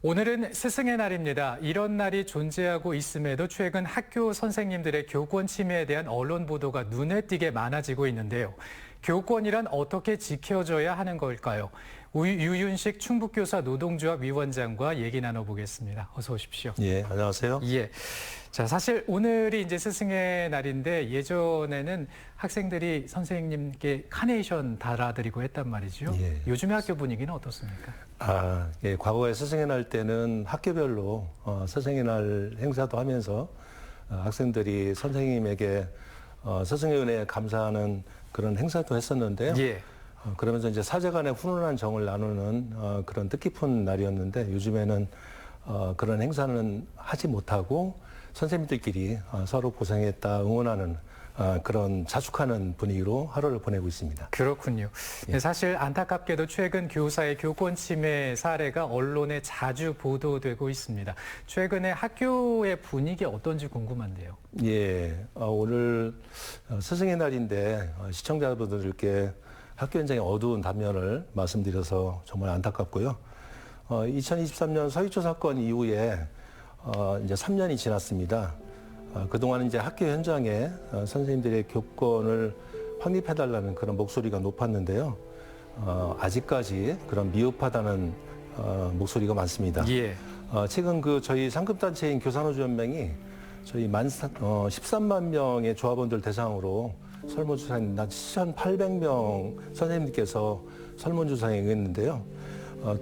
오늘은 스승의 날입니다. 이런 날이 존재하고 있음에도 최근 학교 선생님들의 교권 침해에 대한 언론 보도가 눈에 띄게 많아지고 있는데요. 교권이란 어떻게 지켜져야 하는 걸까요? 유윤식 충북교사 노동조합 위원장과 얘기 나눠보겠습니다. 어서 오십시오. 예, 안녕하세요. 예. 자, 사실 오늘이 이제 스승의 날인데 예전에는 학생들이 선생님께 카네이션 달아드리고 했단 말이죠. 예. 요즘의 학교 분위기는 어떻습니까? 예, 과거에 스승의 날 때는 학교별로 스승의 날 행사도 하면서 학생들이 선생님에게 스승의 은혜에 감사하는 그런 행사도 했었는데요. 예. 그러면서 이제 사제간의 훈훈한 정을 나누는 그런 뜻깊은 날이었는데 요즘에는 그런 행사는 하지 못하고 선생님들끼리 서로 고생했다 응원하는 그런 자축하는 분위기로 하루를 보내고 있습니다. 그렇군요. 예. 사실 안타깝게도 최근 교사의 교권 침해 사례가 언론에 자주 보도되고 있습니다. 최근에 학교의 분위기 어떤지 궁금한데요. 예, 오늘 스승의 날인데 시청자분들께 학교 현장의 어두운 단면을 말씀드려서 정말 안타깝고요. 2023년 서희초 사건 이후에 이제 3년이 지났습니다. 그동안 이제 학교 현장에 선생님들의 교권을 확립해달라는 그런 목소리가 높았는데요. 아직까지 그런 미흡하다는 목소리가 많습니다. 예. 최근 저희 상급단체인 교사노조연맹이 저희 13만 명의 조합원들 대상으로 설문조사인 7,800명 선생님들께서 설문조사에 응했는데요.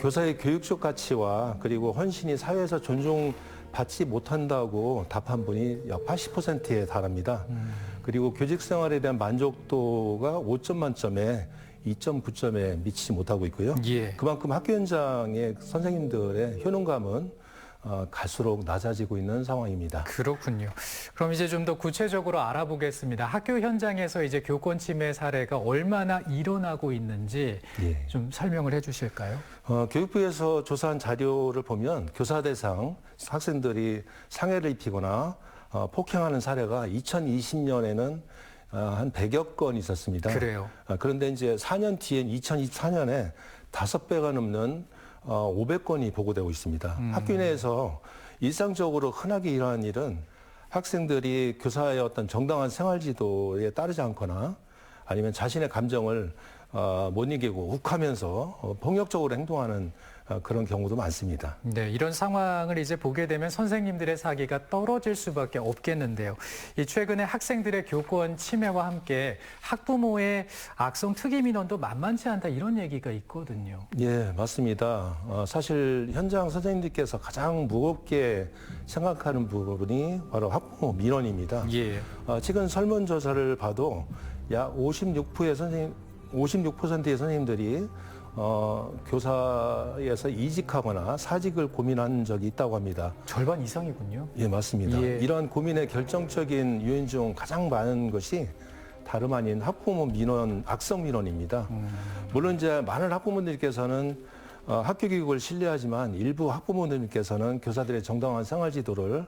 교사의 교육적 가치와 그리고 헌신이 사회에서 존중받지 못한다고 답한 분이 약 80%에 달합니다. 그리고 교직 생활에 대한 만족도가 5점 만점에 2.9점에 미치지 못하고 있고요. 예. 그만큼 학교 현장의 선생님들의 효능감은 갈수록 낮아지고 있는 상황입니다. 그렇군요. 그럼 이제 좀 더 구체적으로 알아보겠습니다. 학교 현장에서 이제 교권 침해 사례가 얼마나 일어나고 있는지 예. 좀 설명을 해주실까요? 교육부에서 조사한 자료를 보면 교사 대상 학생들이 상해를 입히거나 폭행하는 사례가 2020년에는 한 100여 건 있었습니다. 그래요. 그런데 이제 4년 뒤엔 2024년에 5배가 넘는 500건이 보고되고 있습니다. 학교 내에서 일상적으로 흔하게 일어나는 일은 학생들이 교사의 어떤 정당한 생활 지도에 따르지 않거나 아니면 자신의 감정을 못 이기고 욱하면서 폭력적으로 행동하는 그런 경우도 많습니다. 네, 이런 상황을 이제 보게 되면 선생님들의 사기가 떨어질 수밖에 없겠는데요. 이 최근에 학생들의 교권 침해와 함께 학부모의 악성 특이 민원도 만만치 않다 이런 얘기가 있거든요. 예, 맞습니다. 사실 현장 선생님들께서 가장 무겁게 생각하는 부분이 바로 학부모 민원입니다. 예. 최근 설문조사를 봐도 약 56%의 선생님들이 교사에서 이직하거나 사직을 고민한 적이 있다고 합니다. 절반 이상이군요. 예, 맞습니다. 예. 이러한 고민의 결정적인 요인 중 가장 많은 것이 다름 아닌 학부모 민원, 악성 민원입니다. 물론 이제 많은 학부모님께서는 학교 교육을 신뢰하지만 일부 학부모님께서는 교사들의 정당한 생활 지도를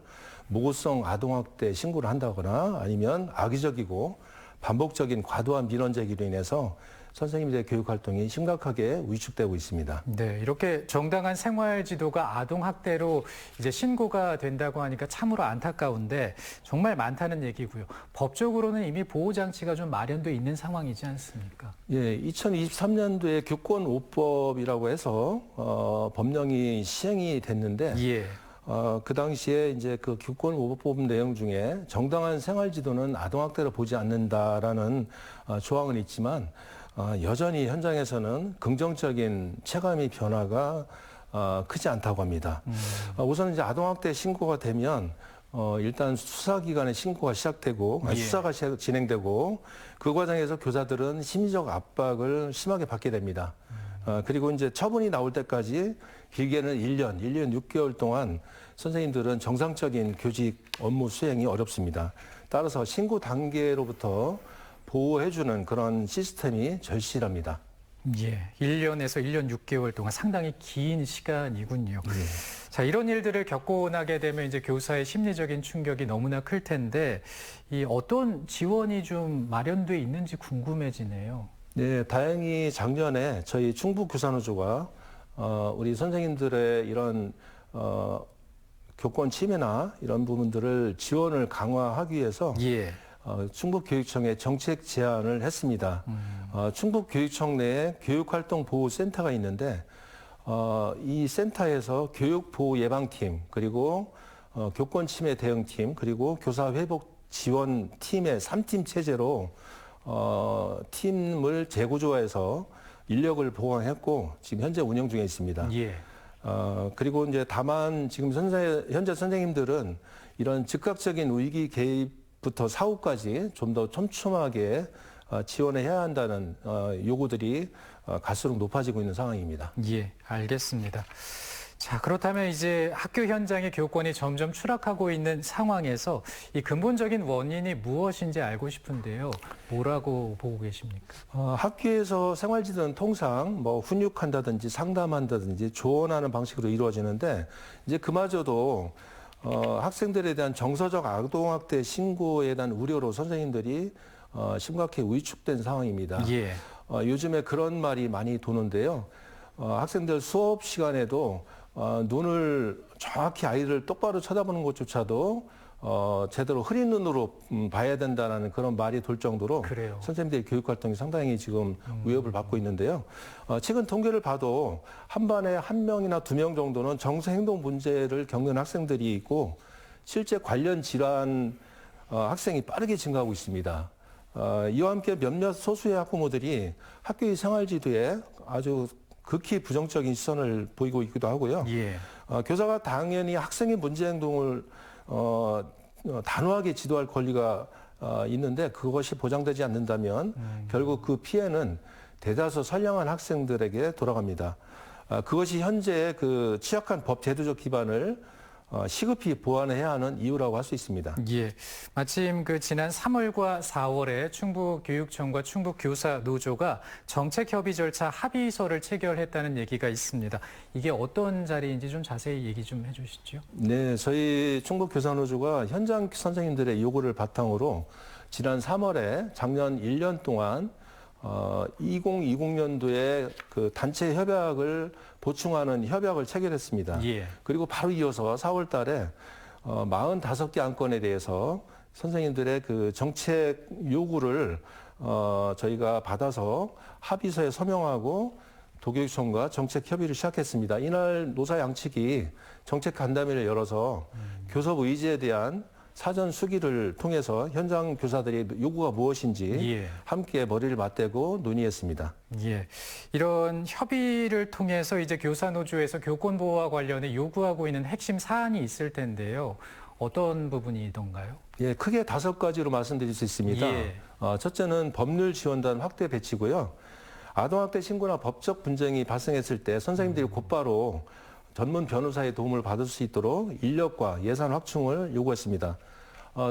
모고성 아동학대 신고를 한다거나 아니면 악의적이고 반복적인 과도한 민원 제기로 인해서 선생님들의 교육 활동이 심각하게 위축되고 있습니다. 네, 이렇게 정당한 생활 지도가 아동 학대로 이제 신고가 된다고 하니까 참으로 안타까운데 정말 많다는 얘기고요. 법적으로는 이미 보호 장치가 좀 마련돼 있는 상황이지 않습니까? 예, 2023년도에 교권 5법이라고 해서 법령이 시행이 됐는데 예. 그 당시에 이제 그 교권 5법 내용 중에 정당한 생활 지도는 아동 학대로 보지 않는다라는 조항은 있지만 여전히 현장에서는 긍정적인 체감의 변화가 크지 않다고 합니다. 우선 이제 아동학대 신고가 되면 일단 수사기관의 신고가 시작되고 예. 수사가 진행되고 그 과정에서 교사들은 심리적 압박을 심하게 받게 됩니다. 그리고 이제 처분이 나올 때까지 길게는 1년 6개월 동안 선생님들은 정상적인 교직 업무 수행이 어렵습니다. 따라서 신고 단계로부터 보호해주는 그런 시스템이 절실합니다. 예, 1년에서 1년 6개월 동안 상당히 긴 시간이군요. 예. 자, 이런 일들을 겪고 나게 되면 이제 교사의 심리적인 충격이 너무나 클 텐데 이 어떤 지원이 좀 마련돼 있는지 궁금해지네요. 네, 다행히 작년에 저희 충북교사노조가 우리 선생님들의 이런 교권 침해나 이런 부분들을 지원을 강화하기 위해서 예. 충북교육청에 정책 제안을 했습니다. 충북교육청 내에 교육활동보호센터가 있는데 이 센터에서 교육보호예방팀 그리고 교권 침해 대응팀 그리고 교사회복 지원팀의 3팀 체제로 팀을 재구조해서 인력을 보강했고 지금 현재 운영 중에 있습니다. 예. 그리고 이제 다만 지금 현재 선생님들은 이런 즉각적인 위기 개입부터 사후까지 좀 더 촘촘하게 지원해야 한다는 요구들이 갈수록 높아지고 있는 상황입니다. 예, 알겠습니다. 자, 그렇다면 이제 학교 현장의 교권이 점점 추락하고 있는 상황에서 이 근본적인 원인이 무엇인지 알고 싶은데요. 뭐라고 보고 계십니까? 학교에서 생활지도는 통상 뭐 훈육한다든지 상담한다든지 조언하는 방식으로 이루어지는데 이제 그마저도 학생들에 대한 정서적 아동학대 신고에 대한 우려로 선생님들이 심각하게 위축된 상황입니다. 예. 요즘에 그런 말이 많이 도는데요. 학생들 수업 시간에도 눈을 정확히 아이를 똑바로 쳐다보는 것조차도 제대로 흐린 눈으로 봐야 된다는 그런 말이 돌 정도로 그래요. 선생님들의 교육 활동이 상당히 지금 위협을 받고 있는데요. 최근 통계를 봐도 한 반에 한 명이나 두 명 정도는 정서 행동 문제를 겪는 학생들이 있고 실제 관련 질환 학생이 빠르게 증가하고 있습니다. 이와 함께 몇몇 소수의 학부모들이 학교의 생활지도에 아주 극히 부정적인 시선을 보이고 있기도 하고요. 예. 교사가 당연히 학생의 문제 행동을 단호하게 지도할 권리가 있는데 그것이 보장되지 않는다면 결국 그 피해는 대다수 선량한 학생들에게 돌아갑니다. 그것이 현재 그 취약한 법 제도적 기반을 시급히 보완해야 하는 이유라고 할 수 있습니다. 예. 마침 그 지난 3월과 4월에 충북교육청과 충북교사노조가 정책협의 절차 합의서를 체결했다는 얘기가 있습니다. 이게 어떤 자리인지 좀 자세히 얘기 좀 해주시죠. 네, 저희 충북교사노조가 현장 선생님들의 요구를 바탕으로 지난 3월에 작년 1년 동안 2020년도에 그 단체 협약을 보충하는 협약을 체결했습니다. 예. 그리고 바로 이어서 4월 달에 45개 안건에 대해서 선생님들의 그 정책 요구를 저희가 받아서 합의서에 서명하고 도교육청과 정책 협의를 시작했습니다. 이날 노사 양측이 정책 간담회를 열어서 교섭 의지에 대한 사전 수기를 통해서 현장 교사들의 요구가 무엇인지 예. 함께 머리를 맞대고 논의했습니다. 예. 이런 협의를 통해서 이제 교사노조에서 교권 보호와 관련해 요구하고 있는 핵심 사안이 있을 텐데요. 어떤 부분이던가요? 예, 크게 5가지로 말씀드릴 수 있습니다. 예. 첫째는 법률 지원단 확대 배치고요. 아동학대 신고나 법적 분쟁이 발생했을 때 선생님들이 곧바로 전문 변호사의 도움을 받을 수 있도록 인력과 예산 확충을 요구했습니다.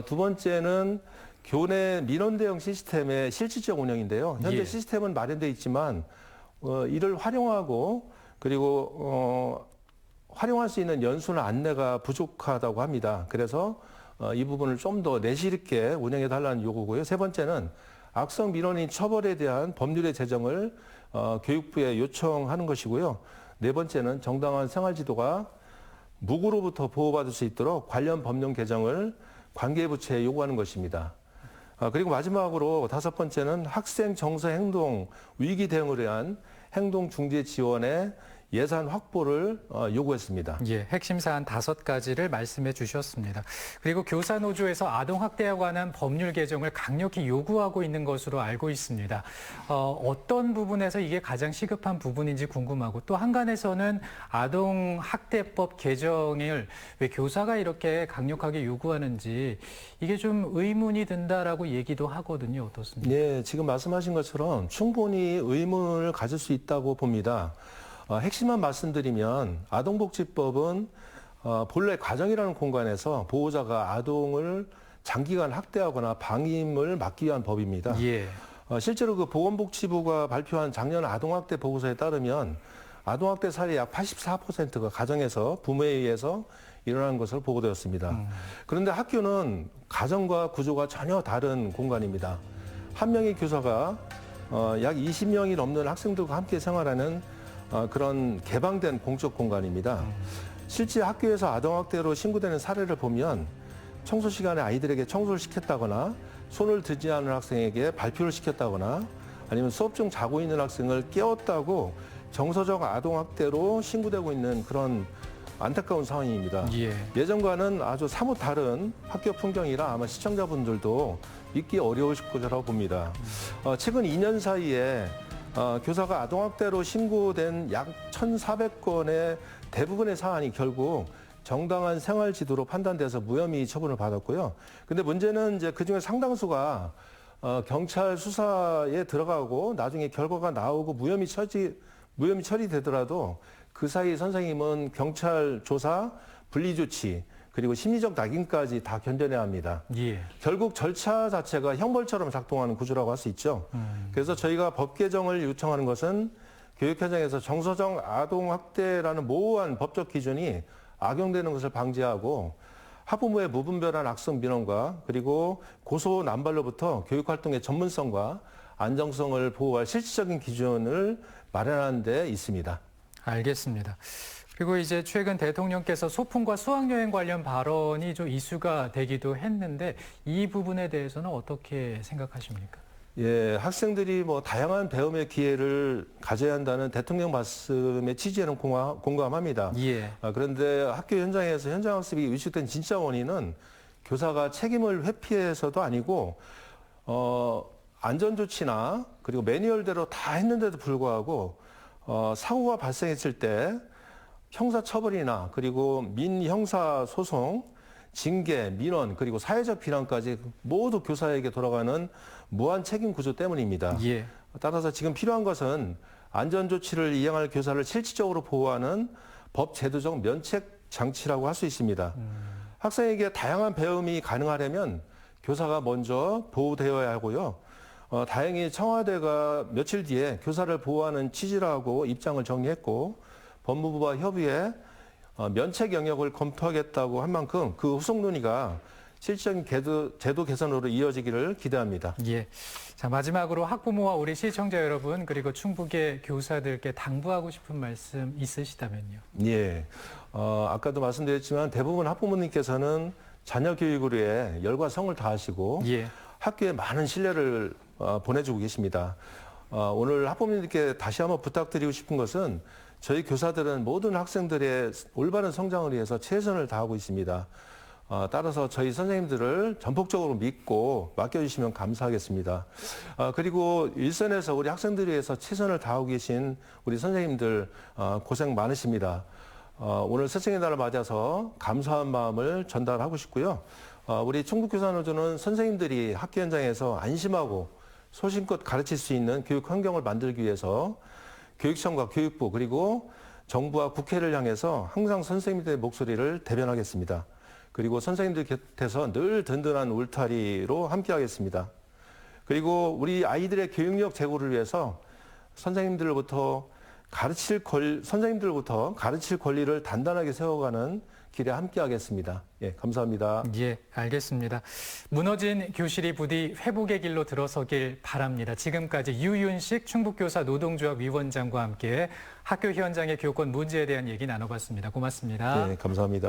두 번째는 교내 민원 대응 시스템의 실질적 운영인데요. 현재 예. 시스템은 마련되어 있지만 이를 활용하고 그리고 활용할 수 있는 연수나 안내가 부족하다고 합니다. 그래서 이 부분을 좀 더 내실 있게 운영해 달라는 요구고요. 세 번째는 악성 민원인 처벌에 대한 법률의 제정을 교육부에 요청하는 것이고요. 네 번째는 정당한 생활지도가 무고로부터 보호받을 수 있도록 관련 법령 개정을 관계부처에 요구하는 것입니다. 그리고 마지막으로 5번째는 학생 정서 행동 위기 대응을 위한 행동 중재 지원에 예산 확보를 요구했습니다. 예, 핵심 사안 5가지를 말씀해 주셨습니다. 그리고 교사노조에서 아동학대에 관한 법률 개정을 강력히 요구하고 있는 것으로 알고 있습니다. 어떤 부분에서 이게 가장 시급한 부분인지 궁금하고 또 한간에서는 아동학대법 개정을 왜 교사가 이렇게 강력하게 요구하는지 이게 좀 의문이 든다라고 얘기도 하거든요. 어떻습니까? 네, 지금 말씀하신 것처럼 충분히 의문을 가질 수 있다고 봅니다. 핵심만 말씀드리면 아동복지법은 본래 가정이라는 공간에서 보호자가 아동을 장기간 학대하거나 방임을 막기 위한 법입니다. 예. 실제로 그 보건복지부가 발표한 작년 아동학대 보고서에 따르면 아동학대 사례 약 84%가 가정에서 부모에 의해서 일어난 것으로 보고되었습니다. 그런데 학교는 가정과 구조가 전혀 다른 공간입니다. 한 명의 교사가 약 20명이 넘는 학생들과 함께 생활하는 그런 개방된 공적 공간입니다. 실제 학교에서 아동학대로 신고되는 사례를 보면 청소 시간에 아이들에게 청소를 시켰다거나 손을 들지 않은 학생에게 발표를 시켰다거나 아니면 수업 중 자고 있는 학생을 깨웠다고 정서적 아동학대로 신고되고 있는 그런 안타까운 상황입니다. 예전과는 아주 사뭇 다른 학교 풍경이라 아마 시청자분들도 믿기 어려우실 거라고 봅니다. 최근 2년 사이에 교사가 아동학대로 신고된 약 1,400건의 대부분의 사안이 결국 정당한 생활지도로 판단돼서 무혐의 처분을 받았고요. 근데 문제는 이제 그중에 상당수가 경찰 수사에 들어가고 나중에 결과가 나오고 무혐의 처리되더라도 그 사이 선생님은 경찰 조사, 분리조치, 그리고 심리적 낙인까지 다 견뎌내야 합니다. 결국 절차 자체가 형벌처럼 작동하는 구조라고 할 수 있죠. 그래서 저희가 법 개정을 요청하는 것은 교육 현장에서 정서적 아동학대라는 모호한 법적 기준이 악용되는 것을 방지하고 학부모의 무분별한 악성 민원과 그리고 고소 남발로부터 교육활동의 전문성과 안정성을 보호할 실질적인 기준을 마련하는 데 있습니다. 알겠습니다. 그리고 이제 최근 대통령께서 소풍과 수학여행 관련 발언이 좀 이슈가 되기도 했는데 이 부분에 대해서는 어떻게 생각하십니까? 예, 학생들이 뭐 다양한 배움의 기회를 가져야 한다는 대통령 말씀의 취지에는 공감합니다. 그런데 학교 현장에서 현장학습이 위축된 진짜 원인은 교사가 책임을 회피해서도 아니고 안전조치나 그리고 매뉴얼대로 다 했는데도 불구하고 사고가 발생했을 때 형사처벌이나 그리고 민형사소송, 징계, 민원 그리고 사회적 비난까지 모두 교사에게 돌아가는 무한 책임 구조 때문입니다. 따라서 지금 필요한 것은 안전조치를 이행할 교사를 실질적으로 보호하는 법 제도적 면책 장치라고 할 수 있습니다. 학생에게 다양한 배움이 가능하려면 교사가 먼저 보호되어야 하고요. 다행히 청와대가 며칠 뒤에 교사를 보호하는 취지라고 입장을 정리했고 법무부와 협의해 면책 영역을 검토하겠다고 한 만큼 그 후속 논의가 실질적인 제도 개선으로 이어지기를 기대합니다. 자, 마지막으로 학부모와 우리 시청자 여러분 그리고 충북의 교사들께 당부하고 싶은 말씀 있으시다면요. 아까도 말씀드렸지만 대부분 학부모님께서는 자녀 교육을 위해 열과 성을 다하시고 학교에 많은 신뢰를 보내주고 계십니다. 오늘 학부모님께 다시 한번 부탁드리고 싶은 것은 저희 교사들은 모든 학생들의 올바른 성장을 위해서 최선을 다하고 있습니다. 따라서 저희 선생님들을 전폭적으로 믿고 맡겨주시면 감사하겠습니다. 그리고 일선에서 우리 학생들을 위해서 최선을 다하고 계신 우리 선생님들 고생 많으십니다. 오늘 스승의 날을 맞아서 감사한 마음을 전달하고 싶고요. 우리 충북교사노조는 선생님들이 학교 현장에서 안심하고 소신껏 가르칠 수 있는 교육 환경을 만들기 위해서 교육청과 교육부 그리고 정부와 국회를 향해서 항상 선생님들의 목소리를 대변하겠습니다. 그리고 선생님들 곁에서 늘 든든한 울타리로 함께하겠습니다. 그리고 우리 아이들의 교육력 제고를 위해서 선생님들로부터 가르칠 권리를 단단하게 세워가는 길에 함께하겠습니다. 감사합니다. 알겠습니다. 무너진 교실이 부디 회복의 길로 들어서길 바랍니다. 지금까지 유윤식 충북교사 노동조합 위원장과 함께 학교 현장의 교권 문제에 대한 얘기 나눠봤습니다. 고맙습니다. 감사합니다.